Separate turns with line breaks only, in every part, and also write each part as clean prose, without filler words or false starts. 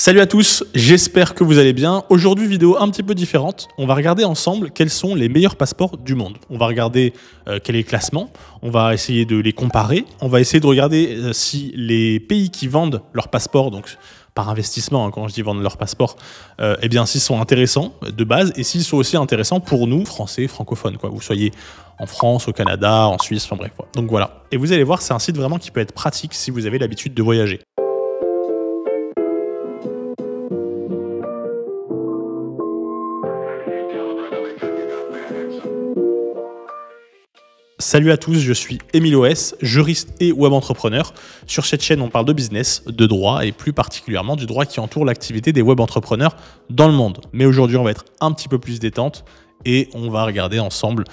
Salut à tous, j'espère que vous allez bien. Aujourd'hui, vidéo un petit peu différente. On va regarder ensemble quels sont les meilleurs passeports du monde. On va regarder quel est le classement, on va essayer de les comparer, on va essayer de regarder si les pays qui vendent leurs passeports, donc par investissement, hein, quand je dis vendre leurs passeports, eh bien s'ils sont intéressants de base et s'ils sont aussi intéressants pour nous, Français, francophones, quoi. Vous soyez en France, au Canada, en Suisse, enfin bref. Donc voilà. Et vous allez voir, c'est un site vraiment qui peut être pratique si vous avez l'habitude de voyager. Salut à tous, je suis Émile OS, juriste et web entrepreneur. Sur cette chaîne, on parle de business, de droit et plus particulièrement du droit qui entoure l'activité des web entrepreneurs dans le monde. Mais aujourd'hui, on va être un petit peu plus détente et on va regarder ensemble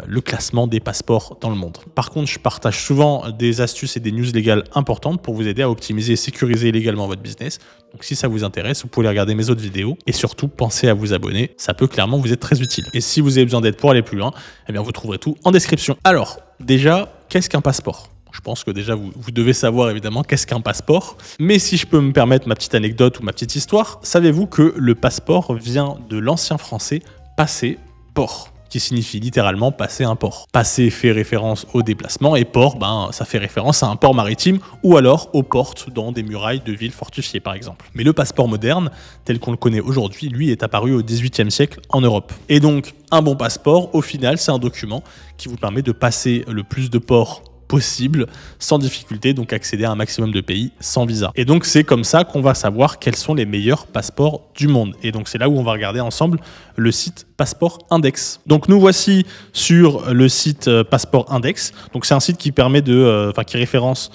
le classement des passeports dans le monde. Par contre, je partage souvent des astuces et des news légales importantes pour vous aider à optimiser et sécuriser légalement votre business. Donc si ça vous intéresse, vous pouvez regarder mes autres vidéos et surtout pensez à vous abonner, ça peut clairement vous être très utile. Et si vous avez besoin d'aide pour aller plus loin, eh bien vous trouverez tout en description. Alors, déjà, qu'est-ce qu'un passeport ? Je pense que déjà vous devez savoir évidemment qu'est-ce qu'un passeport. Mais si je peux me permettre ma petite anecdote ou ma petite histoire, savez-vous que le passeport vient de l'ancien français passer port, qui signifie littéralement passer un port. Passer fait référence au déplacement et port, ça fait référence à un port maritime ou alors aux portes dans des murailles de villes fortifiées par exemple. Mais le passeport moderne, tel qu'on le connaît aujourd'hui, lui est apparu au XVIIIe siècle en Europe. Et donc un bon passeport, au final, c'est un document qui vous permet de passer le plus de ports possible, sans difficulté, donc accéder à un maximum de pays sans visa. Et donc c'est comme ça qu'on va savoir quels sont les meilleurs passeports du monde. Et donc c'est là où on va regarder ensemble le site Passeport Index. Donc nous voici sur le site Passeport Index. Donc c'est un site qui permet qui référence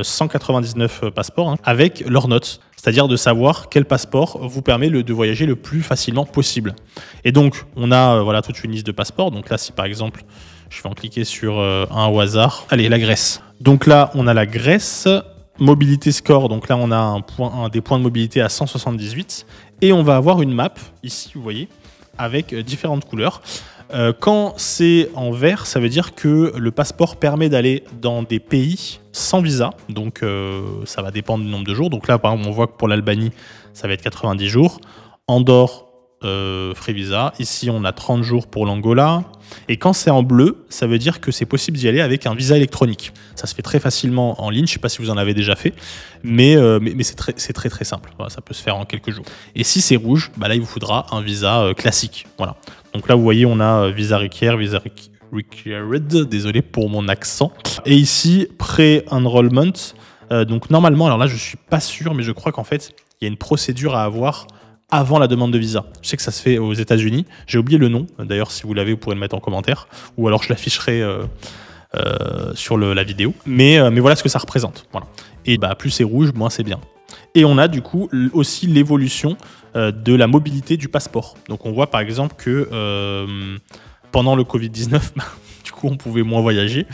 199 passeports avec leurs notes. C'est-à-dire de savoir quel passeport vous permet de voyager le plus facilement possible. Et donc on a toute une liste de passeports. Donc là, si par exemple je vais en cliquer sur un au hasard. Allez, la Grèce. Donc là, on a la Grèce. Mobilité score. Donc là, on a des points de mobilité à 178. Et on va avoir une map, ici, vous voyez, avec différentes couleurs. Quand c'est en vert, ça veut dire que le passeport permet d'aller dans des pays sans visa. Donc ça va dépendre du nombre de jours. Donc là, par exemple, on voit que pour l'Albanie, ça va être 90 jours. Andorre, free visa. Ici, on a 30 jours pour l'Angola. Et quand c'est en bleu, ça veut dire que c'est possible d'y aller avec un visa électronique. Ça se fait très facilement en ligne. Je ne sais pas si vous en avez déjà fait, mais c'est très simple. Voilà, ça peut se faire en quelques jours. Et si c'est rouge, là, il vous faudra un visa classique. Voilà. Donc là, vous voyez, on a visa required, désolé pour mon accent. Et ici, pré-enrollment. Donc normalement, alors là, je ne suis pas sûr, mais je crois qu'en fait, il y a une procédure à avoir avant la demande de visa. Je sais que ça se fait aux États-Unis. J'ai oublié le nom. D'ailleurs, si vous l'avez, vous pourrez le mettre en commentaire. Ou alors, je l'afficherai sur la vidéo. Mais voilà ce que ça représente. Voilà. Et plus c'est rouge, moins c'est bien. Et on a du coup aussi l'évolution de la mobilité du passeport. Donc, on voit par exemple que pendant le Covid-19, du coup, on pouvait moins voyager.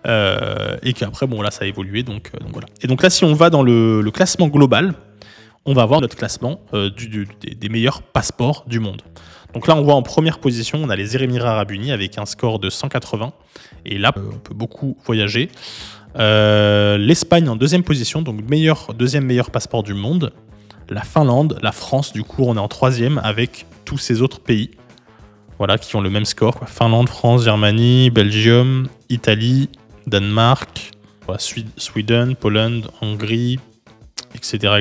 Et qu'après, là, ça a évolué. Donc voilà. Et donc là, si on va dans le classement global, on va voir notre classement des meilleurs passeports du monde. Donc là, on voit en première position, on a les Émirats Arabes Unis avec un score de 180. Et là, on peut beaucoup voyager. L'Espagne en deuxième position, donc deuxième meilleur passeport du monde. La Finlande, la France, du coup, on est en troisième avec tous ces autres pays qui ont le même score. Finlande, France, Germanie, Belgium, Italie, Danemark, Sweden, Pologne, Hongrie, etc.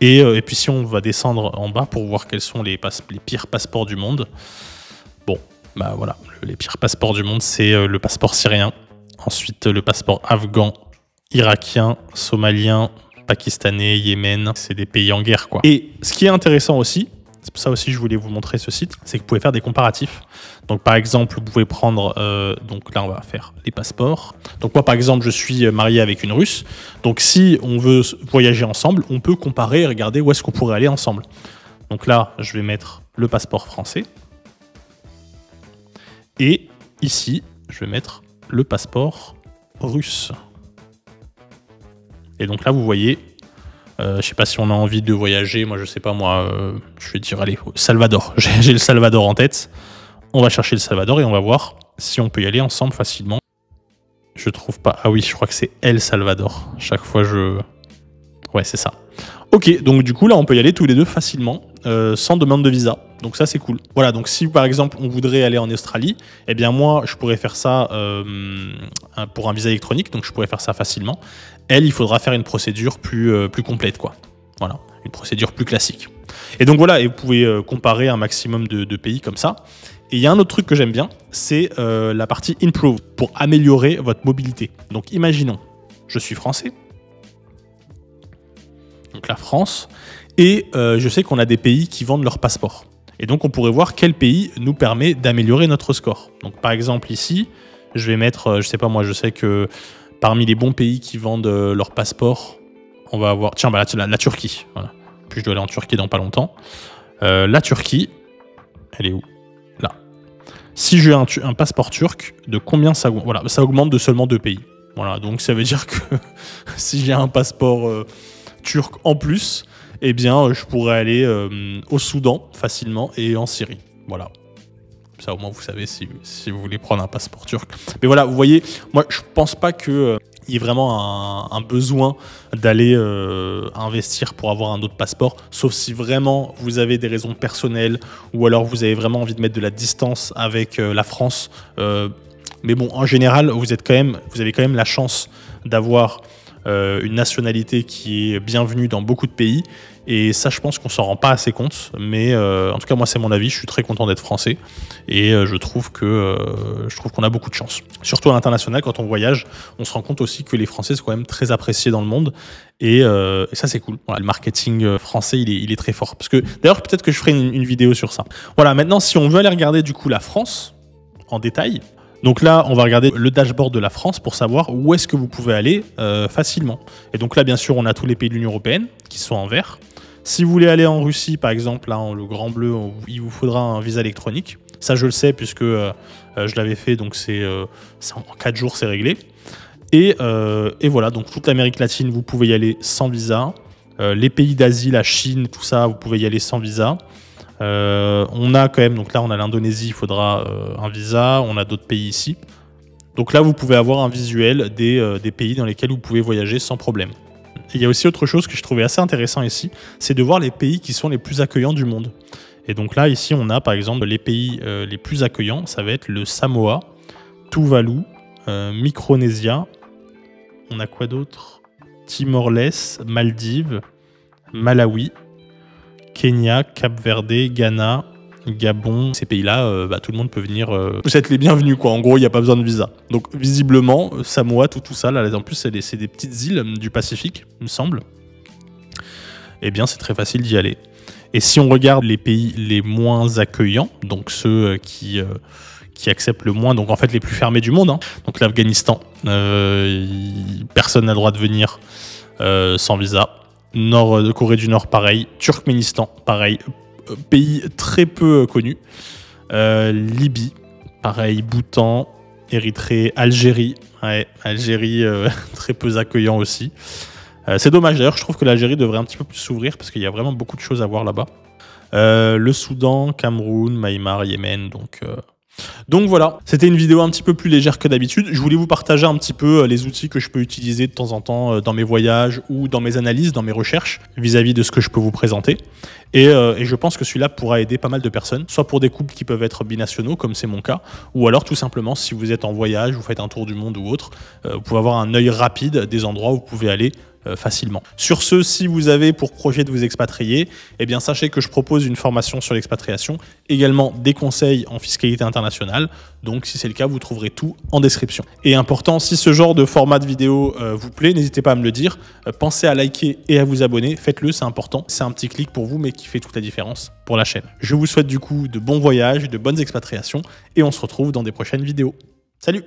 Et puis si on va descendre en bas pour voir quels sont les pires passeports du monde, les pires passeports du monde, c'est le passeport syrien, ensuite le passeport afghan, irakien, somalien, pakistanais, Yémen, c'est des pays en guerre quoi. Et ce qui est intéressant aussi, c'est pour ça aussi que je voulais vous montrer ce site, c'est que vous pouvez faire des comparatifs. Donc par exemple, vous pouvez prendre, donc là on va faire les passeports. Donc moi par exemple, je suis marié avec une Russe. Donc si on veut voyager ensemble, on peut comparer et regarder où est-ce qu'on pourrait aller ensemble. Donc là, je vais mettre le passeport français. Et ici, je vais mettre le passeport russe. Et donc là, vous voyez, je sais pas si on a envie de voyager. Moi, je sais pas, je vais dire, allez, Salvador. J'ai le Salvador en tête. On va chercher le Salvador et on va voir si on peut y aller ensemble facilement. Je trouve pas. Ah oui, je crois que c'est El Salvador. Chaque fois, Ouais, c'est ça. Ok, donc du coup là on peut y aller tous les deux facilement, sans demande de visa. Donc ça c'est cool. Voilà, donc si par exemple on voudrait aller en Australie, eh bien moi je pourrais faire ça pour un visa électronique, donc je pourrais faire ça facilement. Elle, il faudra faire une procédure plus complète, quoi. Voilà, une procédure plus classique. Et donc voilà, et vous pouvez comparer un maximum de pays comme ça. Et il y a un autre truc que j'aime bien, c'est la partie Improve, pour améliorer votre mobilité. Donc imaginons, je suis français, donc la France, et je sais qu'on a des pays qui vendent leur passeport. Et donc on pourrait voir quel pays nous permet d'améliorer notre score. Donc par exemple ici, je vais mettre, je sais pas moi, je sais que parmi les bons pays qui vendent leur passeport, on va avoir, tiens, bah, la Turquie. Voilà. Puis je dois aller en Turquie dans pas longtemps. La Turquie, elle est où? Là. Si j'ai un passeport turc, de combien ça augmente? Voilà, ça augmente de seulement 2 pays. Voilà, donc ça veut dire que si j'ai un passeport turc en plus, eh bien, je pourrais aller au Soudan facilement et en Syrie. Voilà. Ça, au moins, vous savez si vous voulez prendre un passeport turc. Mais voilà, vous voyez, moi, je pense pas qu'il y ait vraiment un besoin d'aller investir pour avoir un autre passeport, sauf si vraiment vous avez des raisons personnelles ou alors vous avez vraiment envie de mettre de la distance avec la France. Mais bon, en général, vous avez quand même la chance d'avoir une nationalité qui est bienvenue dans beaucoup de pays. Et ça, je pense qu'on s'en rend pas assez compte. Mais en tout cas, moi, c'est mon avis. Je suis très content d'être français. Et je trouve qu'on a beaucoup de chance. Surtout à l'international, quand on voyage, on se rend compte aussi que les Français sont quand même très appréciés dans le monde. Et ça, c'est cool. Voilà, le marketing français, il est très fort. Parce que d'ailleurs, peut-être que je ferai une vidéo sur ça. Voilà, maintenant, si on veut aller regarder du coup la France en détail. Donc là, on va regarder le dashboard de la France pour savoir où est-ce que vous pouvez aller facilement. Et donc là, bien sûr, on a tous les pays de l'Union européenne qui sont en vert. Si vous voulez aller en Russie, par exemple, là, en le grand bleu, il vous faudra un visa électronique. Ça, je le sais puisque je l'avais fait, donc c'est en 4 jours, c'est réglé. Et voilà, donc toute l'Amérique latine, vous pouvez y aller sans visa. Les pays d'Asie, la Chine, tout ça, vous pouvez y aller sans visa. On a quand même, donc là on a l'Indonésie, il faudra un visa, on a d'autres pays ici. Donc là vous pouvez avoir un visuel des pays dans lesquels vous pouvez voyager sans problème. Et il y a aussi autre chose que je trouvais assez intéressant ici, c'est de voir les pays qui sont les plus accueillants du monde. Et donc là ici on a par exemple les pays les plus accueillants, ça va être le Samoa, Tuvalu, Micronésia, on a quoi d'autre? Timor-Leste, Maldives, Malawi, Kenya, Cap-Verde, Ghana, Gabon, ces pays-là, tout le monde peut venir. Vous êtes les bienvenus, quoi. En gros, il n'y a pas besoin de visa. Donc, visiblement, Samoa, tout ça, là, en plus, c'est des petites îles du Pacifique, il me semble. Eh bien, c'est très facile d'y aller. Et si on regarde les pays les moins accueillants, donc ceux qui acceptent le moins, donc en fait les plus fermés du monde, hein, donc l'Afghanistan, personne n'a le droit de venir sans visa. Corée du Nord, pareil. Turkménistan, pareil. Pays très peu connus. Libye, pareil. Bhoutan, Érythrée, Algérie. Ouais, Algérie, très peu accueillant aussi. C'est dommage d'ailleurs, je trouve que l'Algérie devrait un petit peu plus s'ouvrir parce qu'il y a vraiment beaucoup de choses à voir là-bas. Le Soudan, Cameroun, Myanmar, Yémen, donc voilà, c'était une vidéo un petit peu plus légère que d'habitude. Je voulais vous partager un petit peu les outils que je peux utiliser de temps en temps dans mes voyages ou dans mes analyses, dans mes recherches vis-à-vis de ce que je peux vous présenter. Et je pense que celui-là pourra aider pas mal de personnes, soit pour des couples qui peuvent être binationaux, comme c'est mon cas, ou alors tout simplement si vous êtes en voyage, vous faites un tour du monde ou autre, vous pouvez avoir un œil rapide des endroits où vous pouvez aller facilement. Sur ce, si vous avez pour projet de vous expatrier, eh bien sachez que je propose une formation sur l'expatriation, également des conseils en fiscalité internationale. Donc si c'est le cas, vous trouverez tout en description. Et important, si ce genre de format de vidéo vous plaît, n'hésitez pas à me le dire. Pensez à liker et à vous abonner. Faites-le, c'est important. C'est un petit clic pour vous, mais qui fait toute la différence pour la chaîne. Je vous souhaite du coup de bons voyages, de bonnes expatriations et on se retrouve dans des prochaines vidéos. Salut!